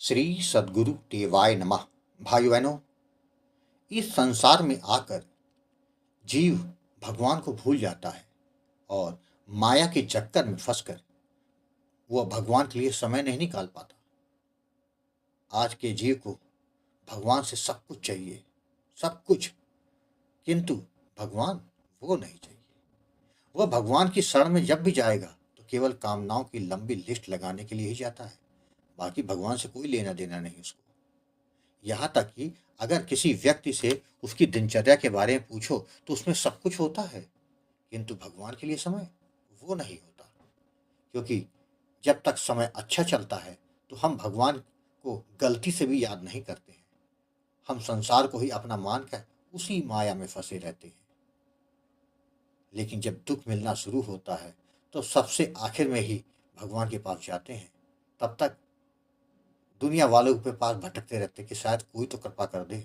श्री सद्गुरु देवाय नमः। भाई बहनों, इस संसार में आकर जीव भगवान को भूल जाता है और माया के चक्कर में फंसकर वह भगवान के लिए समय नहीं निकाल पाता। आज के जीव को भगवान से सब कुछ चाहिए, सब कुछ, किंतु भगवान वो नहीं चाहिए। वह भगवान की शरण में जब भी जाएगा तो केवल कामनाओं की लंबी लिस्ट लगाने के लिए ही जाता है। बाकी भगवान से कोई लेना देना नहीं उसको। यहाँ तक कि अगर किसी व्यक्ति से उसकी दिनचर्या के बारे में पूछो तो उसमें सब कुछ होता है, किंतु भगवान के लिए समय वो नहीं होता। क्योंकि जब तक समय अच्छा चलता है तो हम भगवान को गलती से भी याद नहीं करते हैं। हम संसार को ही अपना मानकर उसी माया में फंसे रहते हैं। लेकिन जब दुख मिलना शुरू होता है तो सबसे आखिर में ही भगवान के पास जाते हैं। तब तक दुनिया वालों के पास भटकते रहते कि शायद कोई तो कृपा कर दे।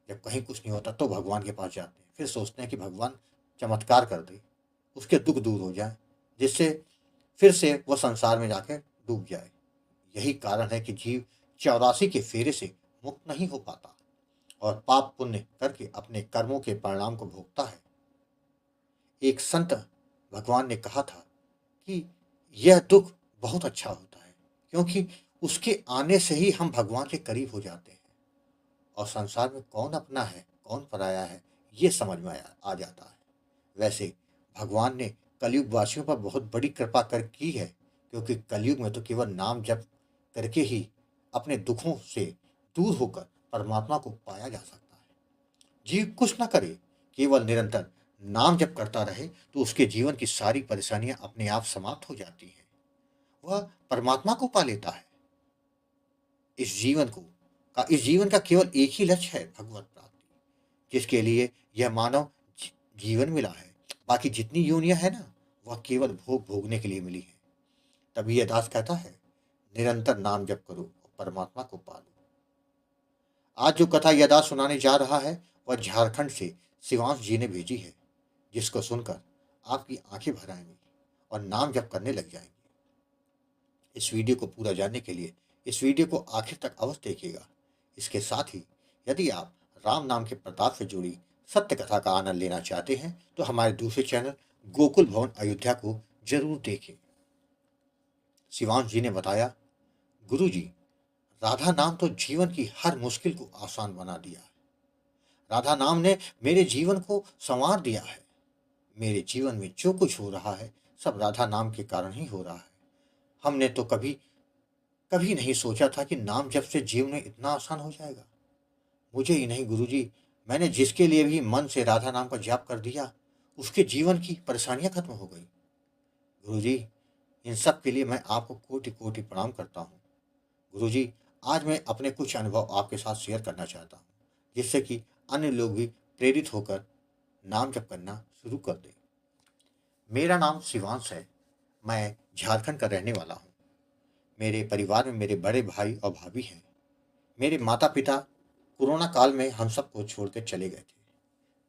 जब कहीं कुछ नहीं होता तो भगवान के पास जाते हैं, फिर सोचते हैं कि भगवान चमत्कार कर दे, उसके दुख दूर हो जाए, जिससे फिर से वह संसार में जाकर डूब जाए। यही कारण है कि जीव 84 के फेरे से मुक्त नहीं हो पाता और पाप पुण्य करके अपने कर्मों के परिणाम को भोगता है। एक संत भगवान ने कहा था कि यह दुख बहुत अच्छा होता है, क्योंकि उसके आने से ही हम भगवान के करीब हो जाते हैं और संसार में कौन अपना है कौन पराया है ये समझ में आ जाता है। वैसे भगवान ने कलयुग वासियों पर बहुत बड़ी कृपा कर की है, क्योंकि कलयुग में तो केवल नाम जप करके ही अपने दुखों से दूर होकर परमात्मा को पाया जा सकता है। जीव कुछ ना करे, केवल निरंतर नाम जप करता रहे तो उसके जीवन की सारी परेशानियां अपने आप समाप्त हो जाती हैं। वह परमात्मा को पा लेता है। इस जीवन का केवल एक ही लक्ष्य है, भगवत प्राप्ति, जिसके लिए यह मानव जीवन मिला है। बाकी जितनी योनियां है ना, वह केवल भोग भोगने के लिए मिली है। तभी यह दास कहता है, निरंतर नाम जप करो और परमात्मा को पालो। आज जो कथा यह दास सुनाने जा रहा है वह झारखंड से शिवांश जी ने भेजी है, जिसको सुनकर आपकी आंखें भर आएंगी और नाम जप करने लग जाएंगे। इस वीडियो को पूरा जानने के लिए इस वीडियो को आखिर तक अवश्य देखिएगा। इसके साथ ही यदि आप राम नाम के प्रताप से जुड़ी सत्य कथा का आनंद लेना चाहते हैं तो हमारे दूसरे चैनल गोकुल भवन अयोध्या को जरूर देखें। शिवांश जी ने बताया, गुरु जी, राधा नाम तो जीवन की हर मुश्किल को आसान बना दिया है। राधा नाम ने मेरे जीवन को संवार दिया है। मेरे जीवन में जो कुछ हो रहा है सब राधा नाम के कारण ही हो रहा है। हमने तो कभी कभी नहीं सोचा था कि नाम जप से जीवन इतना आसान हो जाएगा। मुझे ही नहीं गुरुजी, मैंने जिसके लिए भी मन से राधा नाम का जाप कर दिया उसके जीवन की परेशानियां खत्म हो गई। गुरुजी, इन सब के लिए मैं आपको कोटि कोटि प्रणाम करता हूँ। गुरुजी, आज मैं अपने कुछ अनुभव आपके साथ शेयर करना चाहता हूँ, जिससे कि अन्य लोग भी प्रेरित होकर नाम जप करना शुरू कर दें। मेरा नाम शिवांश है। मैं झारखंड का रहने वाला हूँ। मेरे परिवार में मेरे बड़े भाई और भाभी हैं। मेरे माता पिता कोरोना काल में हम सबको छोड़कर चले गए थे।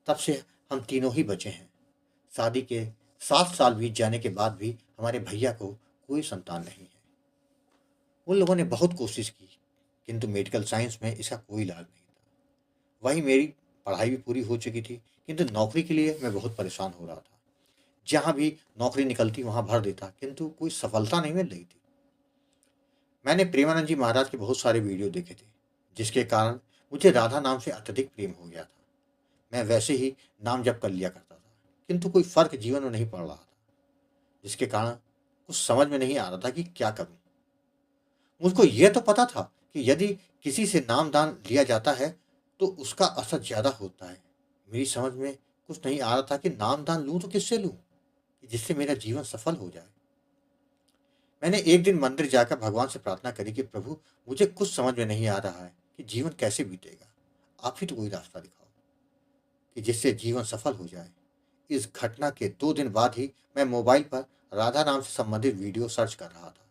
तब से हम तीनों ही बचे हैं। शादी के 7 साल बीत जाने के बाद भी हमारे भैया को कोई संतान नहीं है। उन लोगों ने बहुत कोशिश की, किंतु मेडिकल साइंस में इसका कोई इलाज नहीं था। वही मेरी पढ़ाई भी पूरी हो चुकी थी, किंतु नौकरी के लिए मैं बहुत परेशान हो रहा था। जहाँ भी नौकरी निकलती वहाँ भर देता, किंतु कोई सफलता नहीं मिल रही थी। मैंने प्रेमानंद जी महाराज के बहुत सारे वीडियो देखे थे, जिसके कारण मुझे राधा नाम से अत्यधिक प्रेम हो गया था। मैं वैसे ही नाम जप कर लिया करता था, किंतु कोई फर्क जीवन में नहीं पड़ रहा था, जिसके कारण कुछ समझ में नहीं आ रहा था कि क्या करूं। मुझको यह तो पता था कि यदि किसी से नाम दान लिया जाता है तो उसका असर ज्यादा होता है। मेरी समझ में कुछ नहीं आ रहा था कि नाम दान लूं तो किससे लूं कि जिससे मेरा जीवन सफल हो जाए। मैंने एक दिन मंदिर जाकर भगवान से प्रार्थना करी कि प्रभु, मुझे कुछ समझ में नहीं आ रहा है कि जीवन कैसे बीतेगा। आप ही तो कोई रास्ता दिखाओ कि जिससे जीवन सफल हो जाए। इस घटना के 2 दिन बाद ही मैं मोबाइल पर राधा नाम से संबंधित वीडियो सर्च कर रहा था,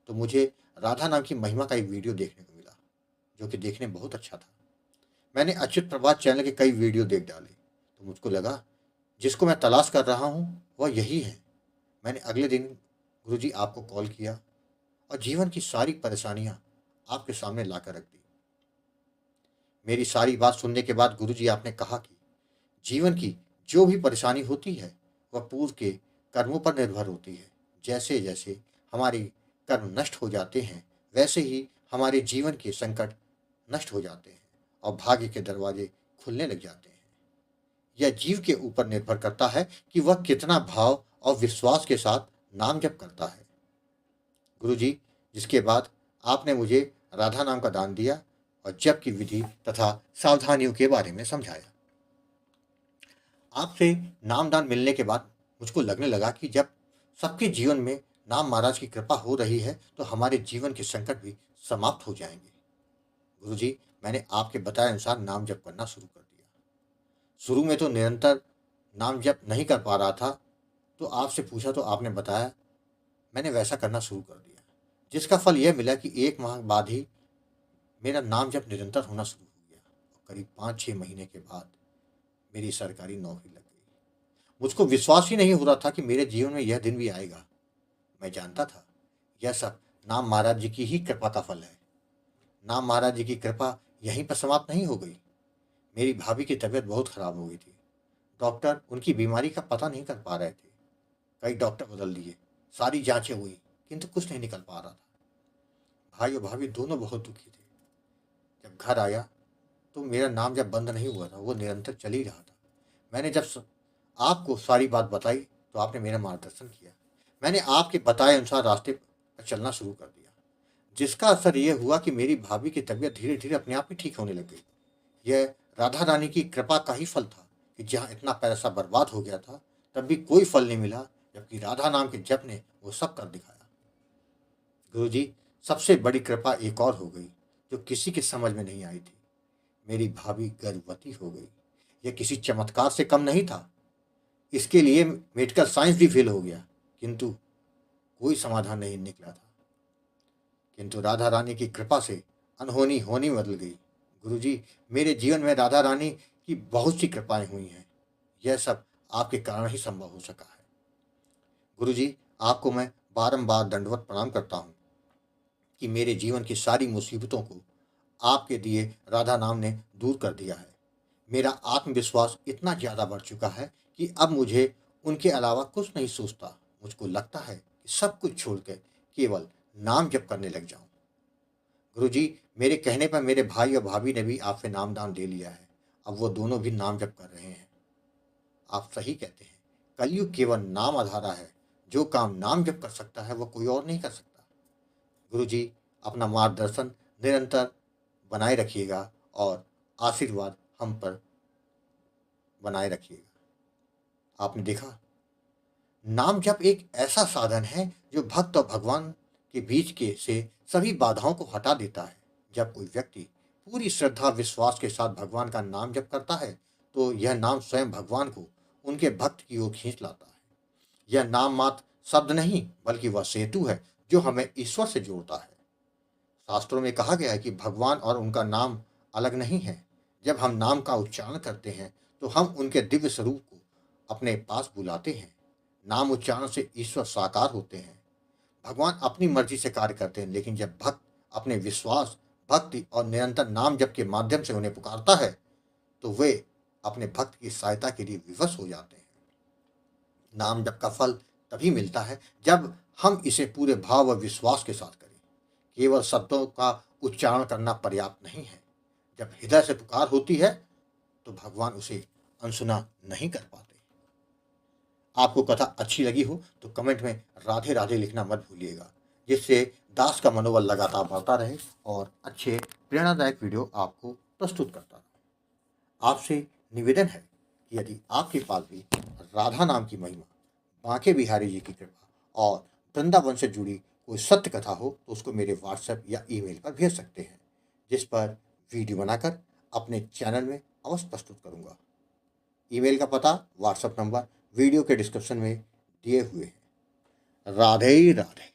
तो मुझे राधा नाम की महिमा का एक वीडियो देखने को मिला, जो कि देखने में बहुत अच्छा था। मैंने अच्युत प्रभात चैनल के कई वीडियो देख डाले, तो मुझको लगा जिसको मैं तलाश कर रहा हूँ वह यही है। मैंने अगले दिन गुरुजी आपको कॉल किया और जीवन की सारी परेशानियां आपके सामने लाकर रख दी। मेरी सारी बात सुनने के बाद गुरुजी आपने कहा कि जीवन की जो भी परेशानी होती है वह पूर्व के कर्मों पर निर्भर होती है। जैसे जैसे हमारे कर्म नष्ट हो जाते हैं, वैसे ही हमारे जीवन के संकट नष्ट हो जाते हैं और भाग्य के दरवाजे खुलने लग जाते हैं। यह जीव के ऊपर निर्भर करता है कि वह कितना भाव और विश्वास के साथ नाम जप करता है। गुरुजी, जिसके बाद आपने मुझे राधा नाम का दान दिया और जप की विधि तथा सावधानियों के बारे में समझाया। आपसे नामदान मिलने के बाद मुझको लगने लगा कि जब सबके जीवन में नाम महाराज की कृपा हो रही है तो हमारे जीवन के संकट भी समाप्त हो जाएंगे। गुरुजी, मैंने आपके बताए अनुसार नाम जप करना शुरू कर दिया। शुरू में तो निरंतर नाम जप नहीं कर पा रहा था, तो आपसे पूछा तो आपने बताया, मैंने वैसा करना शुरू कर दिया, जिसका फल यह मिला कि 1 माह बाद ही मेरा नाम जप निरंतर होना शुरू हो गया और करीब 5-6 महीने के बाद मेरी सरकारी नौकरी लग गई। मुझको विश्वास ही नहीं हो रहा था कि मेरे जीवन में यह दिन भी आएगा। मैं जानता था यह सब नाम महाराज जी की ही कृपा का फल है। नाम महाराज जी की कृपा यहीं पर समाप्त नहीं हो गई। मेरी भाभी की तबीयत बहुत खराब हो गई थी। डॉक्टर उनकी बीमारी का पता नहीं कर पा रहे थे। कई डॉक्टर बदल दिए, सारी जांचें हुई, किंतु कुछ नहीं निकल पा रहा था। भाई और भाभी दोनों बहुत दुखी थे। जब घर आया तो मेरा नाम जब बंद नहीं हुआ था, वो निरंतर चल ही रहा था। मैंने जब आपको सारी बात बताई तो आपने मेरा मार्गदर्शन किया। मैंने आपके बताए अनुसार रास्ते पर चलना शुरू कर दिया, जिसका असर यह हुआ कि मेरी भाभी की तबीयत धीरे धीरे अपने आप ही ठीक होने लग गई। यह राधा रानी की कृपा का ही फल था कि जहाँ इतना पैसा बर्बाद हो गया था तब भी कोई फल नहीं मिला, जबकि राधा नाम के जप ने वो सब कर दिखाया। गुरुजी, सबसे बड़ी कृपा एक और हो गई जो किसी के समझ में नहीं आई थी। मेरी भाभी गर्भवती हो गई। यह किसी चमत्कार से कम नहीं था। इसके लिए मेडिकल साइंस भी फेल हो गया, किंतु कोई समाधान नहीं निकला था। किंतु राधा रानी की कृपा से अनहोनी होनी बदल गई। गुरुजी, मेरे जीवन में राधा रानी की बहुत सी कृपाएं हुई हैं। यह सब आपके कारण ही संभव हो सका है। गुरुजी, आपको मैं बारंबार दंडवत प्रणाम करता हूँ कि मेरे जीवन की सारी मुसीबतों को आपके दिए राधा नाम ने दूर कर दिया है। मेरा आत्मविश्वास इतना ज़्यादा बढ़ चुका है कि अब मुझे उनके अलावा कुछ नहीं सोचता। मुझको लगता है कि सब कुछ छोड़कर केवल नाम जप करने लग जाऊं। गुरुजी, मेरे कहने पर मेरे भाई और भाभी ने भी आपसे नामदान ले लिया है। अब वो दोनों भी नाम जप कर रहे हैं। आप सही कहते हैं, कलयुग केवल नाम आधारा है। जो काम नाम जप कर सकता है वह कोई और नहीं कर सकता। गुरुजी, अपना मार्गदर्शन निरंतर बनाए रखिएगा और आशीर्वाद हम पर बनाए रखिएगा। आपने देखा, नाम जप एक ऐसा साधन है जो भक्त और भगवान के बीच के से सभी बाधाओं को हटा देता है। जब कोई व्यक्ति पूरी श्रद्धा विश्वास के साथ भगवान का नाम जप करता है तो यह नाम स्वयं भगवान को उनके भक्त की ओर खींच लाता है। यह नाम मात्र शब्द नहीं बल्कि वह सेतु है जो हमें ईश्वर से जोड़ता है। शास्त्रों में कहा गया है कि भगवान और उनका नाम अलग नहीं है। जब हम नाम का उच्चारण करते हैं तो हम उनके दिव्य स्वरूप को अपने पास बुलाते हैं। नाम उच्चारण से ईश्वर साकार होते हैं। भगवान अपनी मर्जी से कार्य करते हैं, लेकिन जब भक्त अपने विश्वास, भक्ति और निरंतर नाम जप के माध्यम से उन्हें पुकारता है तो वे अपने भक्त की सहायता के लिए विवश हो जाते हैं। नाम जप का फल तभी मिलता है जब हम इसे पूरे भाव और विश्वास के साथ करें। केवल शब्दों का उच्चारण करना पर्याप्त नहीं है। जब हृदय से पुकार होती है तो भगवान उसे अनसुना नहीं कर पाते। आपको कथा अच्छी लगी हो तो कमेंट में राधे राधे लिखना मत भूलिएगा, जिससे दास का मनोबल लगातार बढ़ता रहे और अच्छे प्रेरणादायक वीडियो आपको प्रस्तुत करता रहे। आपसे निवेदन है कि यदि आपके पास भी राधा नाम की महिमा, बांके बिहारी जी की कृपा और वृंदावन से जुड़ी कोई सत्य कथा हो तो उसको मेरे व्हाट्सएप या ईमेल पर भेज सकते हैं, जिस पर वीडियो बनाकर अपने चैनल में अवश्य प्रस्तुत करूंगा। ईमेल का पता, व्हाट्सएप नंबर वीडियो के डिस्क्रिप्शन में दिए हुए हैं। राधे राधे।